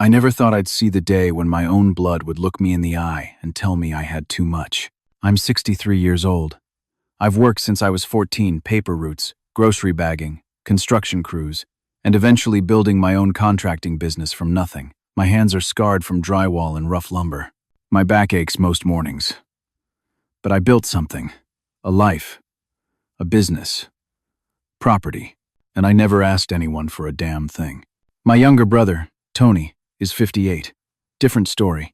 I never thought I'd see the day when my own blood would look me in the eye and tell me I had too much. I'm 63 years old. I've worked since I was 14, paper routes, grocery bagging, construction crews, and eventually building my own contracting business from nothing. My hands are scarred from drywall and rough lumber. My back aches most mornings. But I built something. A life. A business. Property. And I never asked anyone for a damn thing. My younger brother, Tony, is 58. Different story.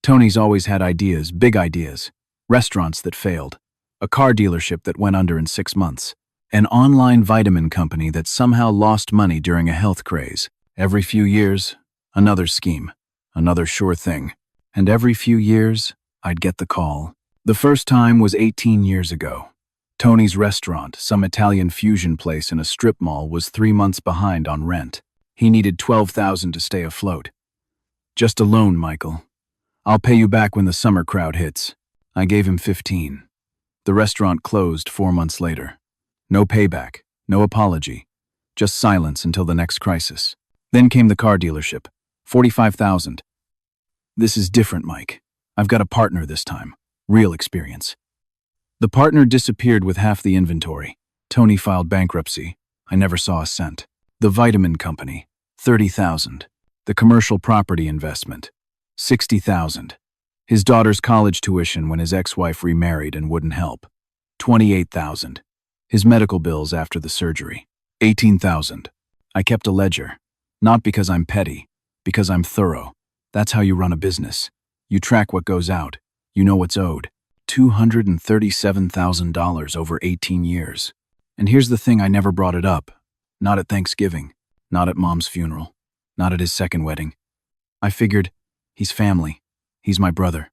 Tony's always had ideas, big ideas. Restaurants that failed. A car dealership that went under in 6 months. An online vitamin company that somehow lost money during a health craze. Every few years, another scheme. Another sure thing. And every few years, I'd get the call. The first time was 18 years ago. Tony's restaurant, some Italian fusion place in a strip mall, was 3 months behind on rent. He needed $12,000 to stay afloat. Just a loan, Michael. I'll pay you back when the summer crowd hits. I gave him 15. The restaurant closed 4 months later. No payback, no apology, just silence until the next crisis. Then came the car dealership, 45,000. This is different, Mike. I've got a partner this time. Real experience. The partner disappeared with half the inventory. Tony filed bankruptcy. I never saw a cent. The vitamin company, 30,000. The commercial property investment, 60,000. His daughter's college tuition when his ex-wife remarried and wouldn't help, 28,000. His medical bills after the surgery, 18,000. I kept a ledger, not because I'm petty, because I'm thorough. That's how you run a business. You track what goes out. You know what's owed. $237,000 over 18 years. And here's the thing, I never brought it up. Not at Thanksgiving, not at Mom's funeral, not at his second wedding. I figured, he's family. He's my brother.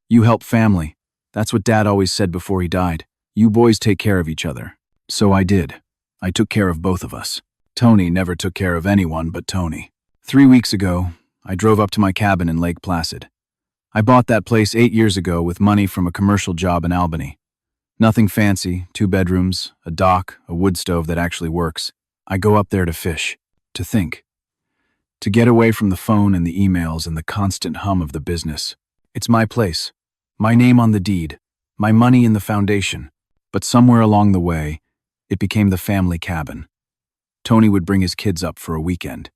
You help family. That's what Dad always said before he died. You boys take care of each other. So I did. I took care of both of us. Tony never took care of anyone but Tony. 3 weeks ago, I drove up to my cabin in Lake Placid. I bought that place 8 years ago with money from a commercial job in Albany. Nothing fancy, 2 bedrooms, a dock, a wood stove that actually works. I go up there to fish, to think. To get away from the phone and the emails and the constant hum of the business. It's my place, my name on the deed, my money in the foundation. But somewhere along the way, it became the family cabin. Tony would bring his kids up for a weekend.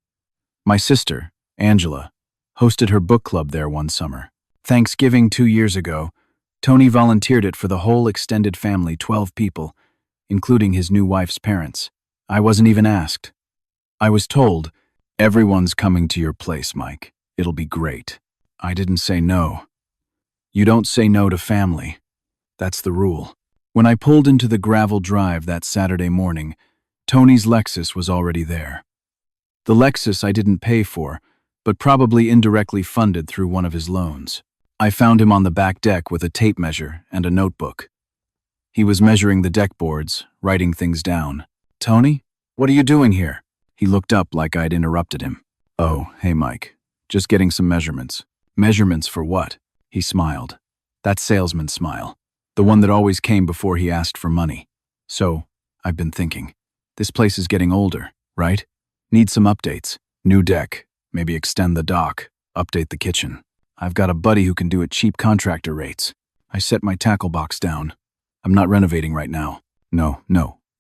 My sister, Angela, hosted her book club there one summer. Thanksgiving 2 years ago, Tony volunteered it for the whole extended family, 12 people, including his new wife's parents. I wasn't even asked. I was told, everyone's coming to your place, Mike. It'll be great. I didn't say no. You don't say no to family. That's the rule. When I pulled into the gravel drive that Saturday morning, Tony's Lexus was already there. The Lexus I didn't pay for, but probably indirectly funded through one of his loans. I found him on the back deck with a tape measure and a notebook. He was measuring the deck boards, writing things down. Tony, what are you doing here? He looked up like I'd interrupted him. Oh, hey Mike, just getting some measurements. Measurements for what? He smiled. That salesman smile. The one that always came before he asked for money. So, I've been thinking. This place is getting older, right? Need some updates. New deck. Maybe extend the dock. Update the kitchen. I've got a buddy who can do it cheap contractor rates. I set my tackle box down. I'm not renovating right now. No,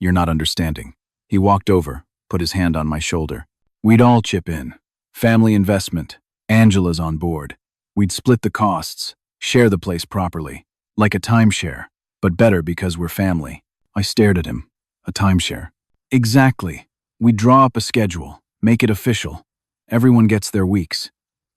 you're not understanding. He walked over, put his hand on my shoulder. We'd all chip in. Family investment. Angela's on board. We'd split the costs, share the place properly. Like a timeshare, but better because we're family. I stared at him. A timeshare. Exactly. We'd draw up a schedule, make it official. Everyone gets their weeks.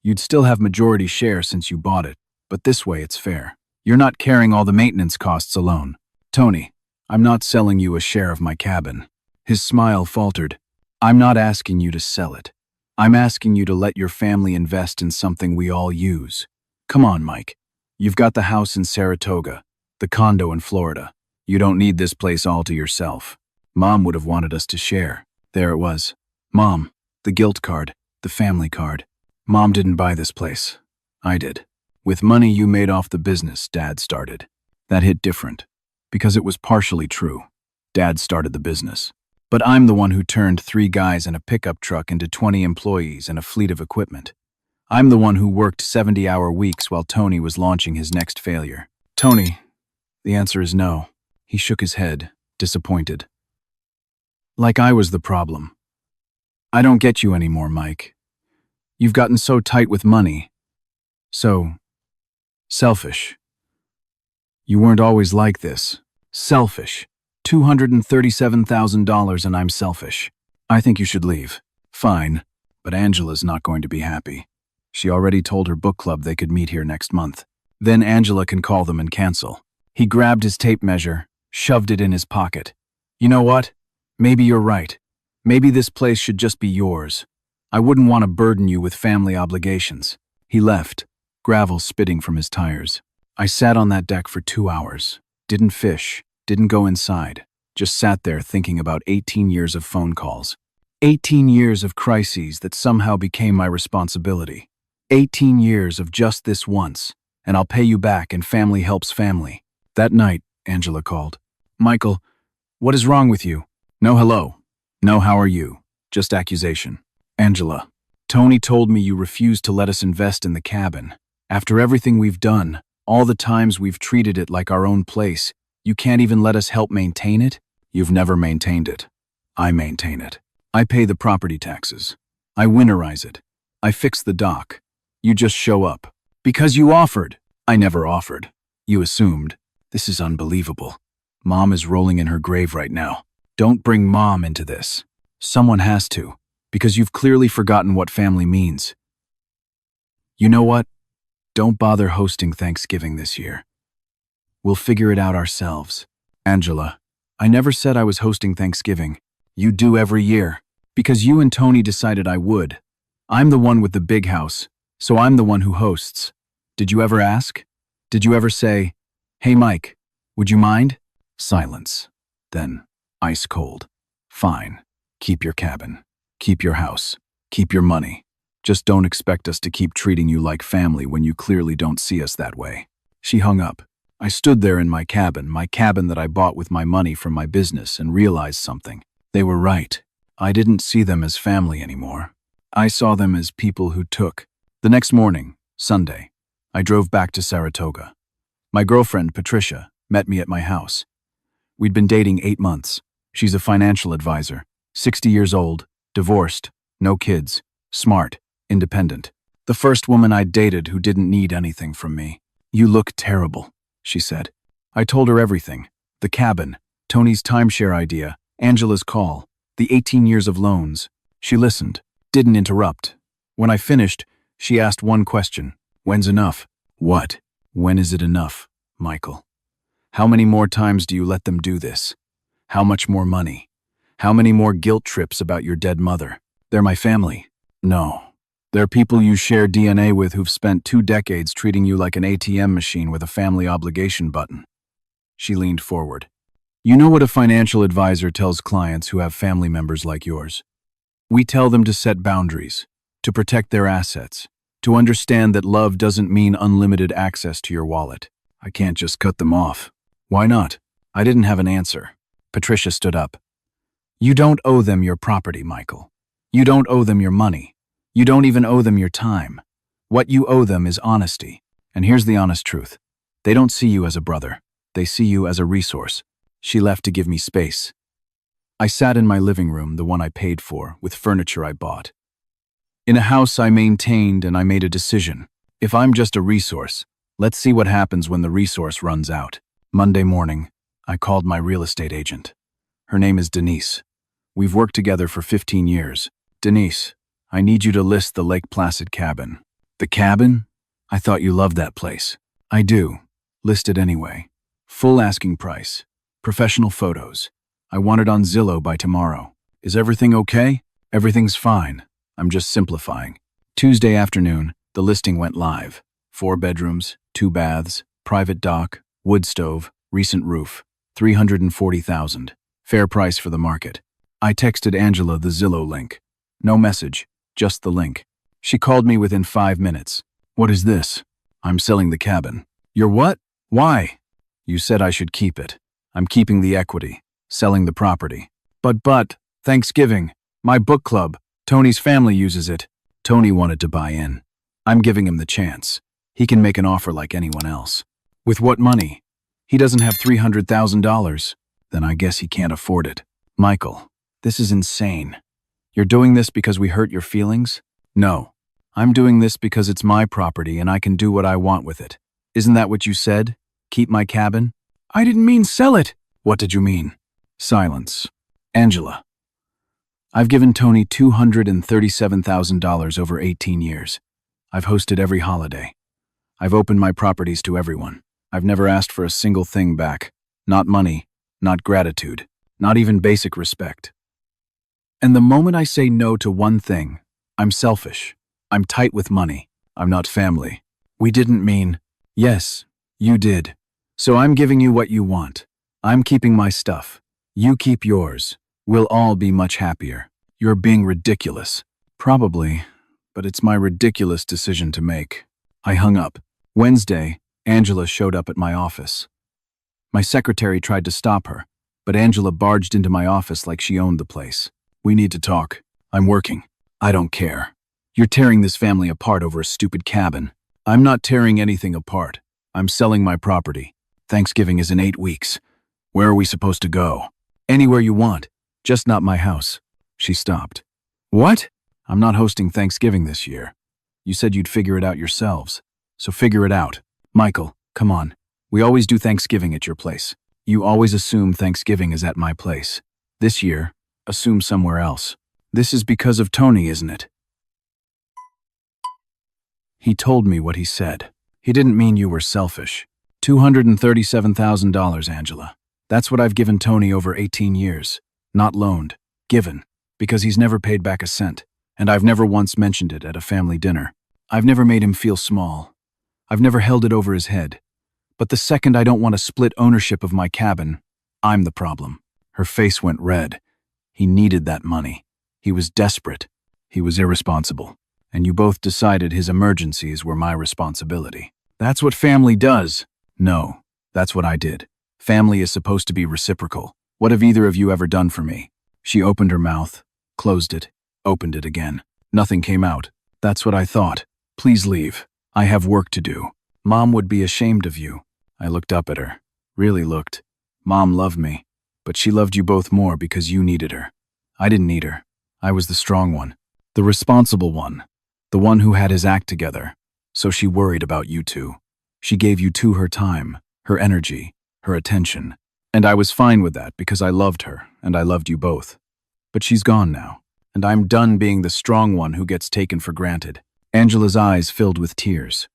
You'd still have majority share since you bought it, but this way it's fair. You're not carrying all the maintenance costs alone. Tony, I'm not selling you a share of my cabin. His smile faltered. I'm not asking you to sell it. I'm asking you to let your family invest in something we all use. Come on, Mike. You've got the house in Saratoga, the condo in Florida. You don't need this place all to yourself. Mom would have wanted us to share. There it was. Mom, the guilt card, the family card. Mom didn't buy this place. I did. With money you made off the business Dad started. That hit different, because it was partially true. Dad started the business. But I'm the one who turned 3 guys in a pickup truck into 20 employees and a fleet of equipment. I'm the one who worked 70-hour weeks while Tony was launching his next failure. Tony, the answer is no. He shook his head, disappointed. Like I was the problem. I don't get you anymore, Mike. You've gotten so tight with money. So selfish. You weren't always like this. Selfish. $237,000 and I'm selfish. I think you should leave. Fine, but Angela's not going to be happy. She already told her book club they could meet here next month. Then Angela can call them and cancel. He grabbed his tape measure, shoved it in his pocket. You know what? Maybe you're right. Maybe this place should just be yours. I wouldn't want to burden you with family obligations. He left, gravel spitting from his tires. I sat on that deck for 2 hours. Didn't fish, didn't go inside. Just sat there thinking about 18 years of phone calls. 18 years of crises that somehow became my responsibility. 18 years of just this once, and I'll pay you back and family helps family. That night, Angela called. Michael, what is wrong with you? No hello. No how are you. Just accusation. Angela, Tony told me you refused to let us invest in the cabin. After everything we've done, all the times we've treated it like our own place, you can't even let us help maintain it? You've never maintained it. I maintain it. I pay the property taxes. I winterize it. I fix the dock. You just show up. Because you offered. I never offered. You assumed. This is unbelievable. Mom is rolling in her grave right now. Don't bring Mom into this. Someone has to, because you've clearly forgotten what family means. You know what? Don't bother hosting Thanksgiving this year. We'll figure it out ourselves. Angela, I never said I was hosting Thanksgiving. You do every year. Because you and Tony decided I would. I'm the one with the big house, so I'm the one who hosts. Did you ever ask? Did you ever say, hey Mike, would you mind? Silence. Then, ice cold. Fine. Keep your cabin. Keep your house. Keep your money. Just don't expect us to keep treating you like family when you clearly don't see us that way. She hung up. I stood there in my cabin that I bought with my money from my business, and realized something. They were right. I didn't see them as family anymore. I saw them as people who took. The next morning, Sunday, I drove back to Saratoga. My girlfriend, Patricia, met me at my house. We'd been dating 8 months. She's a financial advisor, 60 years old, divorced, no kids, smart, independent. The first woman I'd dated who didn't need anything from me. You look terrible, she said. I told her everything. The cabin, Tony's timeshare idea, Angela's call, the 18 years of loans. She listened, didn't interrupt. When I finished, she asked one question. When's enough? What? When is it enough, Michael? How many more times do you let them do this? How much more money? How many more guilt trips about your dead mother? They're my family. No. They're people you share DNA with who've spent 2 decades treating you like an ATM machine with a family obligation button. She leaned forward. You know what a financial advisor tells clients who have family members like yours? We tell them to set boundaries, to protect their assets, to understand that love doesn't mean unlimited access to your wallet. I can't just cut them off. Why not? I didn't have an answer. Patricia stood up. You don't owe them your property, Michael. You don't owe them your money. You don't even owe them your time. What you owe them is honesty. And here's the honest truth. They don't see you as a brother. They see you as a resource. She left to give me space. I sat in my living room, the one I paid for, with furniture I bought. In a house I maintained, and I made a decision. If I'm just a resource, let's see what happens when the resource runs out. Monday morning, I called my real estate agent. Her name is Denise. We've worked together for 15 years. Denise, I need you to list the Lake Placid cabin. The cabin? I thought you loved that place. I do. List it anyway. Full asking price. Professional photos. I want it on Zillow by tomorrow. Is everything okay? Everything's fine. I'm just simplifying. Tuesday afternoon, the listing went live. 4 bedrooms, 2 baths, private dock, wood stove, recent roof. $340,000. Fair price for the market. I texted Angela the Zillow link. No message, just the link. She called me within 5 minutes. What is this? I'm selling the cabin. You're what? Why? You said I should keep it. I'm keeping the equity, selling the property. But, Thanksgiving, my book club, Tony's family uses it. Tony wanted to buy in. I'm giving him the chance. He can make an offer like anyone else. With what money? He doesn't have $300,000. Then I guess he can't afford it. Michael, this is insane. You're doing this because we hurt your feelings? No. I'm doing this because it's my property and I can do what I want with it. Isn't that what you said? Keep my cabin? I didn't mean sell it. What did you mean? Silence. Angela. I've given Tony $237,000 over 18 years. I've hosted every holiday. I've opened my properties to everyone. I've never asked for a single thing back. Not money, not gratitude, not even basic respect. And the moment I say no to one thing, I'm selfish. I'm tight with money. I'm not family. We didn't mean, yes, you did. So I'm giving you what you want. I'm keeping my stuff. You keep yours. We'll all be much happier. You're being ridiculous. Probably, but it's my ridiculous decision to make. I hung up. Wednesday, Angela showed up at my office. My secretary tried to stop her, but Angela barged into my office like she owned the place. We need to talk. I'm working. I don't care. You're tearing this family apart over a stupid cabin. I'm not tearing anything apart. I'm selling my property. Thanksgiving is in 8 weeks. Where are we supposed to go? Anywhere you want, just not my house. She stopped. What? I'm not hosting Thanksgiving this year. You said you'd figure it out yourselves. So figure it out. Michael, come on. We always do Thanksgiving at your place. You always assume Thanksgiving is at my place. This year, assume somewhere else. This is because of Tony, isn't it? He told me what he said. He didn't mean you were selfish. $237,000, Angela. That's what I've given Tony over 18 years. Not loaned. Given. Because he's never paid back a cent. And I've never once mentioned it at a family dinner. I've never made him feel small. I've never held it over his head. But the second I don't want to split ownership of my cabin, I'm the problem. Her face went red. He needed that money. He was desperate. He was irresponsible. And you both decided his emergencies were my responsibility. That's what family does. No, that's what I did. Family is supposed to be reciprocal. What have either of you ever done for me? She opened her mouth, closed it, opened it again. Nothing came out. That's what I thought. Please leave. I have work to do. Mom would be ashamed of you. I looked up at her. Really looked. Mom loved me, but she loved you both more because you needed her. I didn't need her. I was the strong one. The responsible one. The one who had his act together. So she worried about you two. She gave you two her time, her energy, her attention. And I was fine with that because I loved her and I loved you both. But she's gone now, and I'm done being the strong one who gets taken for granted. Angela's eyes filled with tears.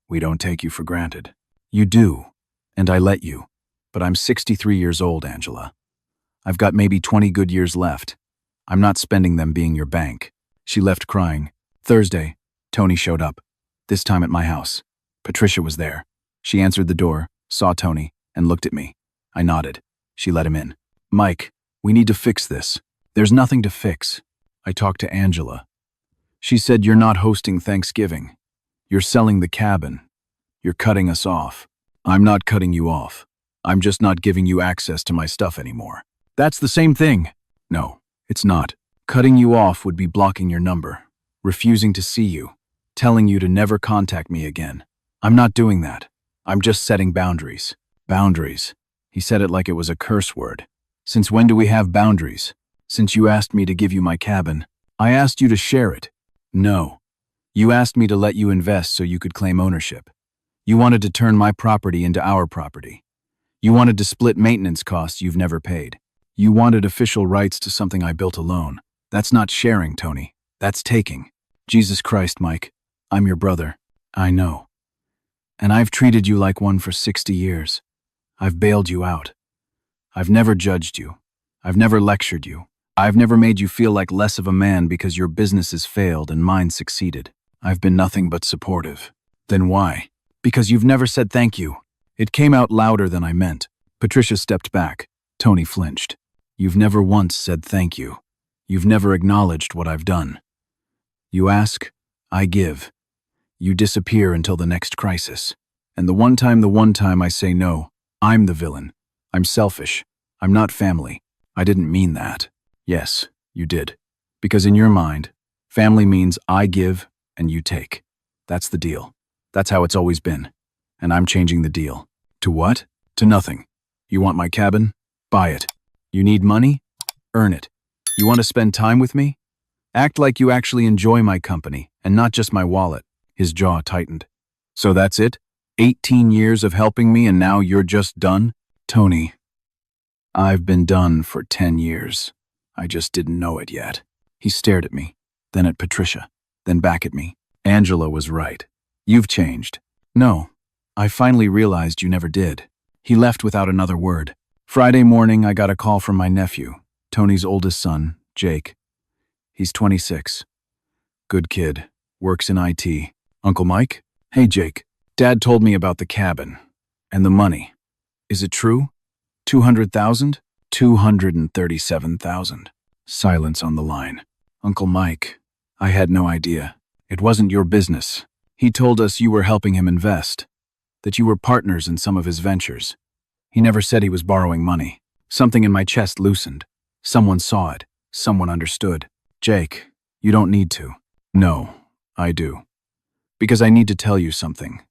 We don't take you for granted. You do, and I let you. But I'm 63 years old, Angela. I've got maybe 20 good years left. I'm not spending them being your bank. She left crying. Thursday, Tony showed up. This time at my house. Patricia was there. She answered the door, saw Tony, and looked at me. I nodded. She let him in. Mike, we need to fix this. There's nothing to fix. I talked to Angela. She said you're not hosting Thanksgiving. You're selling the cabin. You're cutting us off. I'm not cutting you off. I'm just not giving you access to my stuff anymore. That's the same thing. No, it's not. Cutting you off would be blocking your number, refusing to see you, telling you to never contact me again. I'm not doing that. I'm just setting boundaries. Boundaries. He said it like it was a curse word. Since when do we have boundaries? Since you asked me to give you my cabin. I asked you to share it. No. You asked me to let you invest so you could claim ownership. You wanted to turn my property into our property. You wanted to split maintenance costs you've never paid. You wanted official rights to something I built alone. That's not sharing, Tony. That's taking. Jesus Christ, Mike. I'm your brother. I know. And I've treated you like one for 60 years. I've bailed you out. I've never judged you. I've never lectured you. I've never made you feel like less of a man because your businesses failed and mine succeeded. I've been nothing but supportive. Then why? Because you've never said thank you. It came out louder than I meant. Patricia stepped back. Tony flinched. You've never once said thank you. You've never acknowledged what I've done. You ask, I give. You disappear until the next crisis. And the one time I say no, I'm the villain. I'm selfish. I'm not family. I didn't mean that. Yes, you did. Because in your mind, family means I give and you take. That's the deal. That's how it's always been. And I'm changing the deal. To what? To nothing. You want my cabin? Buy it. You need money? Earn it. You want to spend time with me? Act like you actually enjoy my company and not just my wallet. His jaw tightened. So that's it? 18 years of helping me and now you're just done? Tony, I've been done for 10 years. I just didn't know it yet. He stared at me, then at Patricia, then back at me. Angela was right. You've changed. No, I finally realized you never did. He left without another word. Friday morning, I got a call from my nephew, Tony's oldest son, Jake. He's 26. Good kid. Works in IT. Uncle Mike? Hey, Jake. Dad told me about the cabin. And the money. Is it true? 200,000? 237,000. Silence on the line. Uncle Mike, I had no idea. It wasn't your business. He told us you were helping him invest, that you were partners in some of his ventures. He never said he was borrowing money. Something in my chest loosened. Someone saw it. Someone understood. Jake, you don't need to. No, I do. Because I need to tell you something.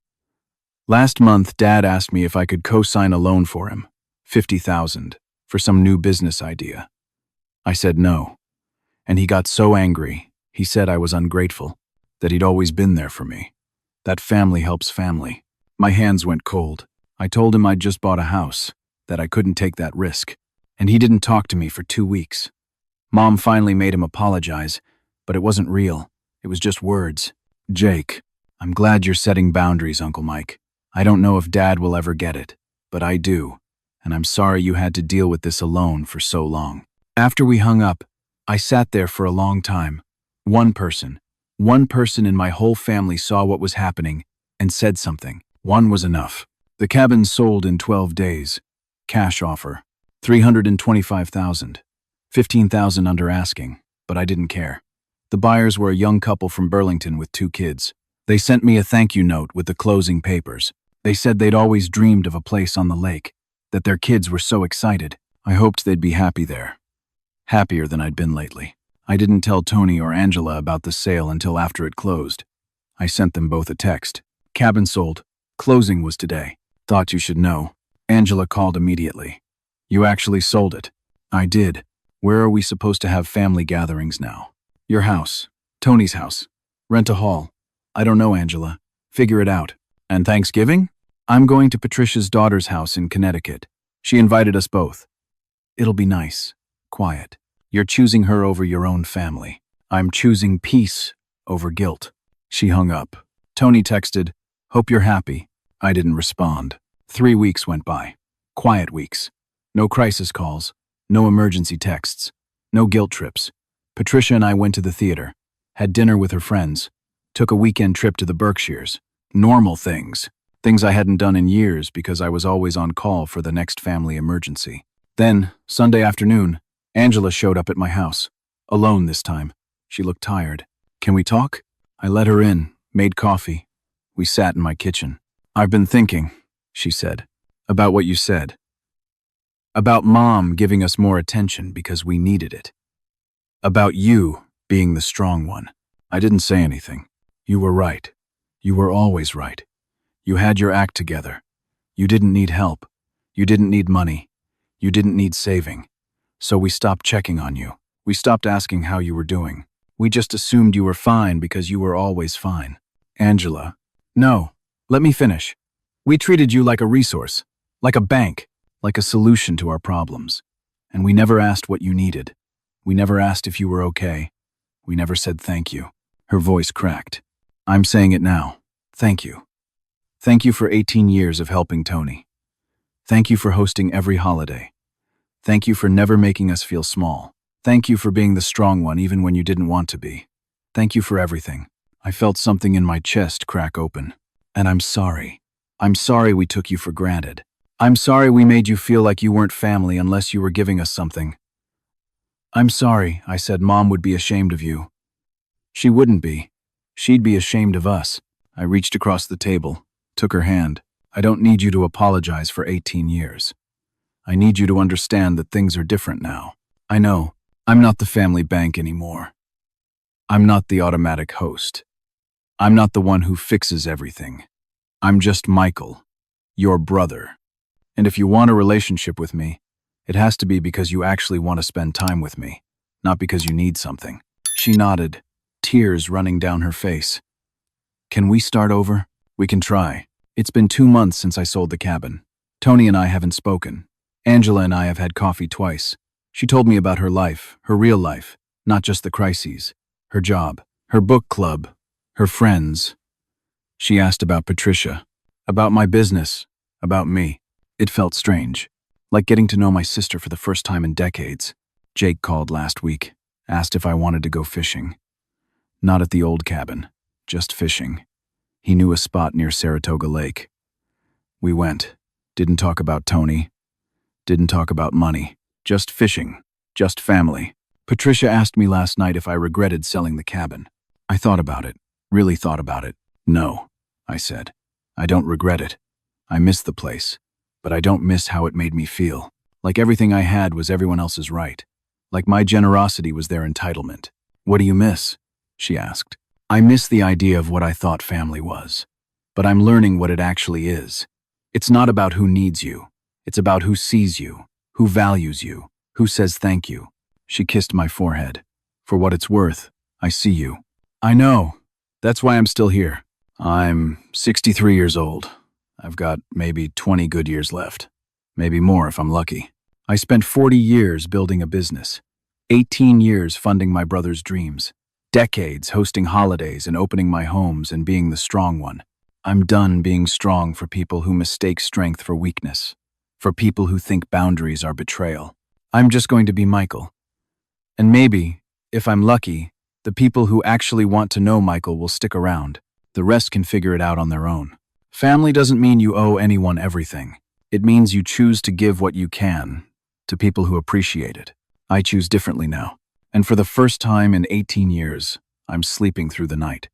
Last month, Dad asked me if I could co-sign a loan for him, 50,000, for some new business idea. I said no. And he got so angry, he said I was ungrateful, that he'd always been there for me. That family helps family. My hands went cold. I told him I'd just bought a house, that I couldn't take that risk. And he didn't talk to me for 2 weeks. Mom finally made him apologize, but it wasn't real. It was just words. Jake, I'm glad you're setting boundaries, Uncle Mike. I don't know if Dad will ever get it, but I do. And I'm sorry you had to deal with this alone for so long. After we hung up, I sat there for a long time. One person in my whole family saw what was happening and said something. One was enough. The cabin sold in 12 days. Cash offer. 325,000. 15,000 under asking, but I didn't care. The buyers were a young couple from Burlington with 2 kids. They sent me a thank you note with the closing papers. They said they'd always dreamed of a place on the lake, that their kids were so excited. I hoped they'd be happy there. Happier than I'd been lately. I didn't tell Tony or Angela about the sale until after it closed. I sent them both a text. Cabin sold. Closing was today. Thought you should know. Angela called immediately. You actually sold it. I did. Where are we supposed to have family gatherings now? Your house. Tony's house. Rent a hall. I don't know, Angela. Figure it out. And Thanksgiving? I'm going to Patricia's daughter's house in Connecticut. She invited us both. It'll be nice. Quiet. You're choosing her over your own family. I'm choosing peace over guilt. She hung up. Tony texted, hope you're happy. I didn't respond. 3 weeks went by. Quiet weeks. No crisis calls. No emergency texts. No guilt trips. Patricia and I went to the theater. Had dinner with her friends. Took a weekend trip to the Berkshires. Normal things. Things I hadn't done in years because I was always on call for the next family emergency. Then, Sunday afternoon, Angela showed up at my house. Alone this time. She looked tired. Can we talk? I let her in, made coffee. We sat in my kitchen. I've been thinking, she said, about what you said. About Mom giving us more attention because we needed it. About you being the strong one. I didn't say anything. You were right. You were always right. You had your act together. You didn't need help. You didn't need money. You didn't need saving. So we stopped checking on you. We stopped asking how you were doing. We just assumed you were fine because you were always fine. Angela. No. Let me finish. We treated you like a resource, like a bank, like a solution to our problems. And we never asked what you needed. We never asked if you were okay. We never said thank you. Her voice cracked. I'm saying it now. Thank you. Thank you for 18 years of helping Tony. Thank you for hosting every holiday. Thank you for never making us feel small. Thank you for being the strong one even when you didn't want to be. Thank you for everything. I felt something in my chest crack open. And I'm sorry. I'm sorry we took you for granted. I'm sorry we made you feel like you weren't family unless you were giving us something. I'm sorry, I said Mom would be ashamed of you. She wouldn't be. She'd be ashamed of us. I reached across the table, took her hand. I don't need you to apologize for 18 years. I need you to understand that things are different now. I know. I'm not the family bank anymore. I'm not the automatic host. I'm not the one who fixes everything. I'm just Michael, your brother. And if you want a relationship with me, it has to be because you actually want to spend time with me, not because you need something. She nodded, tears running down her face. Can we start over? We can try. It's been 2 months since I sold the cabin. Tony and I haven't spoken. Angela and I have had coffee twice. She told me about her life, her real life, not just the crises, her job, her book club, her friends. She asked about Patricia, about my business, about me. It felt strange, like getting to know my sister for the first time in decades. Jake called last week, asked if I wanted to go fishing. Not at the old cabin, just fishing. He knew a spot near Saratoga Lake. We went. Didn't talk about Tony. Didn't talk about money. Just fishing. Just family. Patricia asked me last night if I regretted selling the cabin. I thought about it. Really thought about it. No, I said. I don't regret it. I miss the place. But I don't miss how it made me feel. Like everything I had was everyone else's right. Like my generosity was their entitlement. What do you miss? She asked. I miss the idea of what I thought family was. But I'm learning what it actually is. It's not about who needs you. It's about who sees you, who values you, who says thank you. She kissed my forehead. For what it's worth, I see you. I know. That's why I'm still here. I'm 63 years old. I've got maybe 20 good years left. Maybe more if I'm lucky. I spent 40 years building a business. 18 years funding my brother's dreams. Decades hosting holidays and opening my homes and being the strong one. I'm done being strong for people who mistake strength for weakness. For people who think boundaries are betrayal. I'm just going to be Michael. And maybe, if I'm lucky, the people who actually want to know Michael will stick around. The rest can figure it out on their own. Family doesn't mean you owe anyone everything. It means you choose to give what you can to people who appreciate it. I choose differently now. And for the first time in 18 years, I'm sleeping through the night.